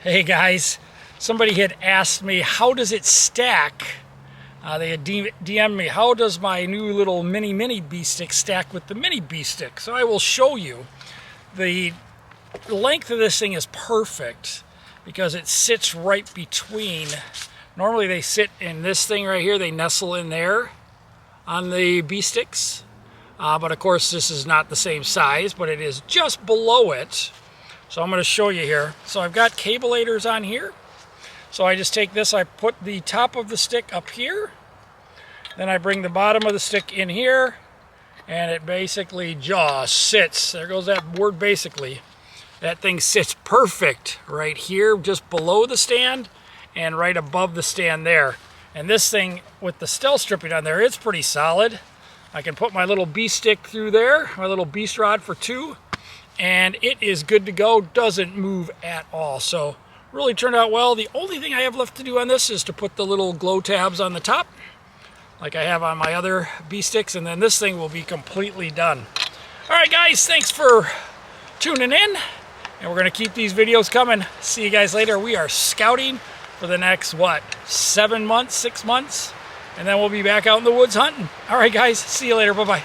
Hey guys, somebody had asked me how does it stack. They had DM'd me, how does my new little mini bee stick stack with the mini bee stick? So I will show you. The length of this thing is perfect because it sits right between. Normally they sit in this thing right here, they nestle in there on the bee sticks. But of course this is not the same size, but it is just below it. So I'm going to show you here. So I've got cabelators on here. So I just take this, I put the top of the stick up here. Then I bring the bottom of the stick in here. And it basically just sits. There goes that word basically. That thing sits perfect right here, just below the stand and right above the stand there. And this thing with the stealth stripping on there, it's pretty solid. I can put my little bee stick through there, my little beast rod for 2. And it is good to go, doesn't move at all. So really turned out well. The only thing I have left to do on this is to put the little glow tabs on the top like I have on my other bee sticks, and then this thing will be completely done. All right guys, thanks for tuning in, and we're gonna keep these videos coming. See you guys later. We are scouting for the next, 7 months, 6 months, and then we'll be back out in the woods hunting. All right guys, see you later, bye-bye.